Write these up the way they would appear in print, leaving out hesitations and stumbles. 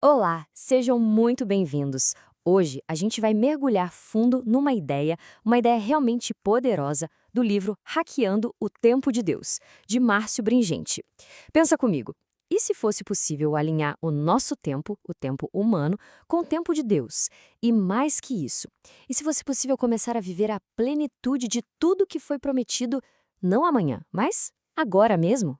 Olá, sejam muito bem-vindos. Hoje a gente vai mergulhar fundo numa uma ideia realmente poderosa do livro Hackeando o Tempo de Deus, de Márcio Bringente. Pensa comigo, e se fosse possível alinhar o nosso tempo, o tempo humano, com o tempo de Deus? E mais que isso, e se fosse possível começar a viver a plenitude de tudo que foi prometido, não amanhã, mas agora mesmo?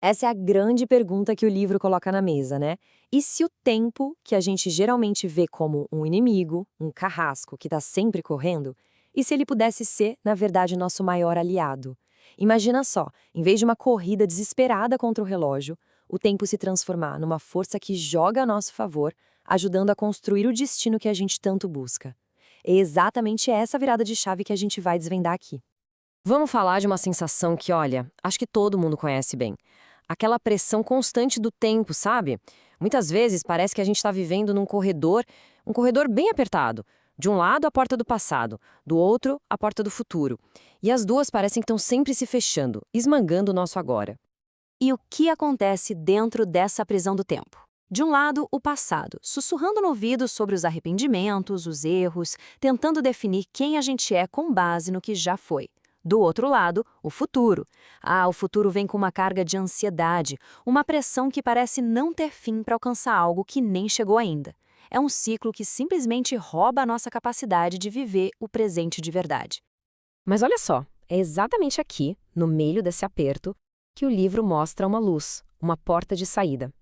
Essa é a grande pergunta que o livro coloca na mesa, né? E se o tempo, que a gente geralmente vê como um inimigo, um carrasco que está sempre correndo, e se ele pudesse ser, na verdade, nosso maior aliado? Imagina só, em vez de uma corrida desesperada contra o relógio, o tempo se transformar numa força que joga a nosso favor, ajudando a construir o destino que a gente tanto busca. É exatamente essa virada de chave que a gente vai desvendar aqui. Vamos falar de uma sensação que, olha, acho que todo mundo conhece bem. Aquela pressão constante do tempo, sabe? Muitas vezes parece que a gente está vivendo num corredor, um corredor bem apertado. De um lado, a porta do passado, do outro, a porta do futuro. E as duas parecem que estão sempre se fechando, esmagando o nosso agora. E o que acontece dentro dessa prisão do tempo? De um lado, o passado, sussurrando no ouvido sobre os arrependimentos, os erros, tentando definir quem a gente é com base no que já foi. Do outro lado, o futuro. O futuro vem com uma carga de ansiedade, uma pressão que parece não ter fim para alcançar algo que nem chegou ainda. É um ciclo que simplesmente rouba a nossa capacidade de viver o presente de verdade. Mas olha só, é exatamente aqui, no meio desse aperto, que o livro mostra uma luz, uma porta de saída.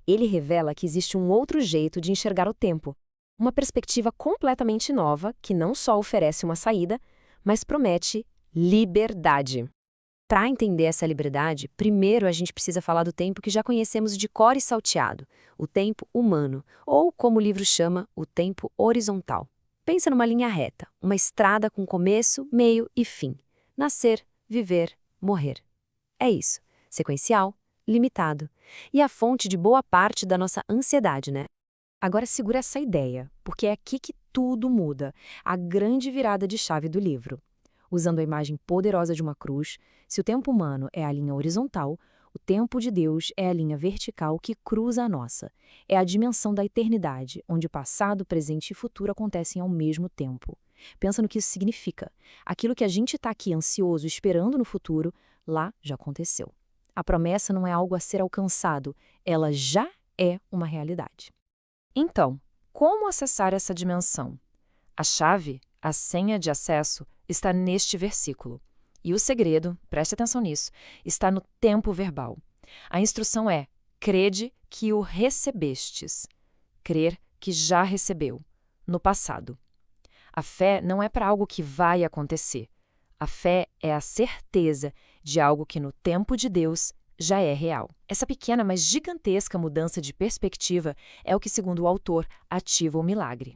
Ele revela que existe um outro jeito de enxergar o tempo, uma perspectiva completamente nova que não só oferece uma saída, mas promete liberdade. Para entender essa liberdade, primeiro a gente precisa falar do tempo que já conhecemos de cor e salteado, o tempo humano, ou, como o livro chama, o tempo horizontal. Pensa numa linha reta, uma estrada com começo, meio e fim. Nascer, viver, morrer. É isso, sequencial, limitado. E a fonte de boa parte da nossa ansiedade, né? Agora segura essa ideia, porque é aqui que tudo muda, a grande virada de chave do livro. Usando a imagem poderosa de uma cruz, se o tempo humano é a linha horizontal, o tempo de Deus é a linha vertical que cruza a nossa. É a dimensão da eternidade, onde passado, presente e futuro acontecem ao mesmo tempo. Pensa no que isso significa. Aquilo que a gente está aqui ansioso esperando no futuro, lá já aconteceu. A promessa não é algo a ser alcançado, ela já é uma realidade. Então, como acessar essa dimensão? A chave, a senha de acesso, está neste versículo. E o segredo, preste atenção nisso, está no tempo verbal. A instrução é: crede que o recebestes. Crer que já recebeu, no passado. A fé não é para algo que vai acontecer. A fé é a certeza de algo que no tempo de Deus já é real. Essa pequena, mas gigantesca mudança de perspectiva é o que, segundo o autor, ativa o milagre.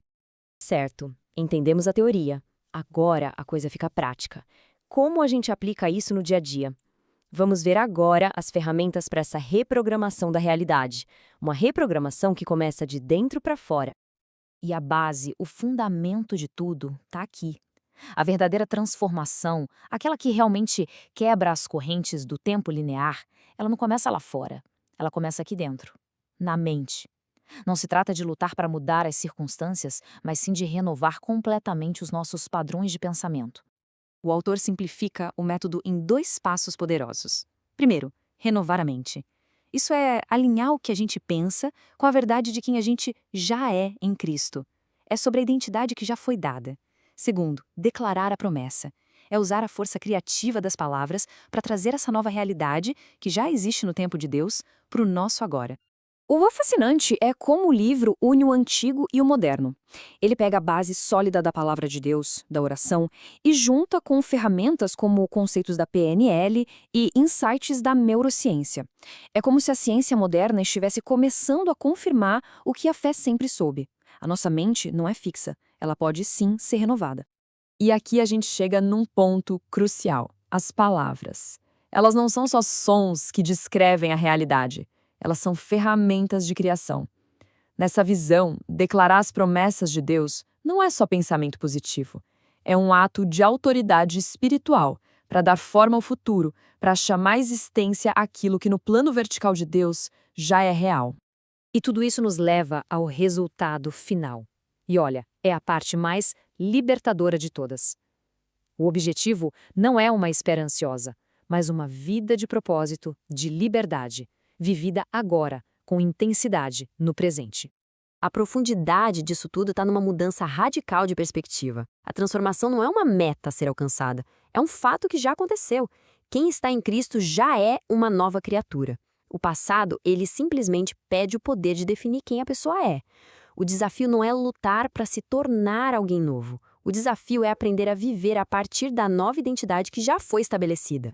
Certo, entendemos a teoria. Agora a coisa fica prática. Como a gente aplica isso no dia a dia? Vamos ver agora as ferramentas para essa reprogramação da realidade. Uma reprogramação que começa de dentro para fora. E a base, o fundamento de tudo, está aqui. A verdadeira transformação, aquela que realmente quebra as correntes do tempo linear, ela não começa lá fora. Ela começa aqui dentro, na mente. Não se trata de lutar para mudar as circunstâncias, mas sim de renovar completamente os nossos padrões de pensamento. O autor simplifica o método em 2 passos poderosos. Primeiro, renovar a mente. Isso é alinhar o que a gente pensa com a verdade de quem a gente já é em Cristo. É sobre a identidade que já foi dada. Segundo, declarar a promessa. É usar a força criativa das palavras para trazer essa nova realidade, que já existe no tempo de Deus, para o nosso agora. O fascinante é como o livro une o antigo e o moderno. Ele pega a base sólida da palavra de Deus, da oração, e junta com ferramentas como conceitos da PNL e insights da neurociência. É como se a ciência moderna estivesse começando a confirmar o que a fé sempre soube. A nossa mente não é fixa, ela pode sim ser renovada. E aqui a gente chega num ponto crucial: as palavras. Elas não são só sons que descrevem a realidade. Elas são ferramentas de criação. Nessa visão, declarar as promessas de Deus não é só pensamento positivo. É um ato de autoridade espiritual para dar forma ao futuro, para chamar à existência aquilo que no plano vertical de Deus já é real. E tudo isso nos leva ao resultado final. E olha, é a parte mais libertadora de todas. O objetivo não é uma espera ansiosa, mas uma vida de propósito, de liberdade, vivida agora, com intensidade, no presente. A profundidade disso tudo está numa mudança radical de perspectiva. A transformação não é uma meta a ser alcançada, é um fato que já aconteceu. Quem está em Cristo já é uma nova criatura. O passado, ele simplesmente pede o poder de definir quem a pessoa é. O desafio não é lutar para se tornar alguém novo. O desafio é aprender a viver a partir da nova identidade que já foi estabelecida.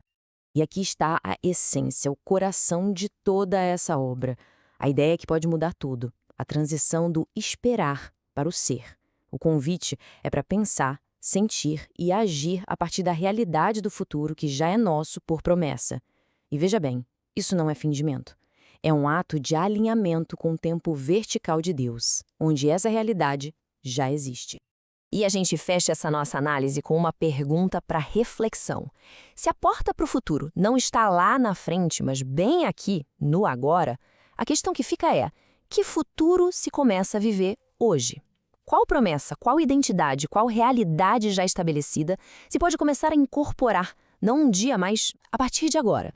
E aqui está a essência, o coração de toda essa obra. A ideia que pode mudar tudo. A transição do esperar para o ser. O convite é para pensar, sentir e agir a partir da realidade do futuro que já é nosso por promessa. E veja bem, isso não é fingimento. É um ato de alinhamento com o tempo vertical de Deus, onde essa realidade já existe. E a gente fecha essa nossa análise com uma pergunta para reflexão. Se a porta para o futuro não está lá na frente, mas bem aqui, no agora, a questão que fica é: que futuro se começa a viver hoje? Qual promessa, qual identidade, qual realidade já estabelecida se pode começar a incorporar, não um dia, mas a partir de agora?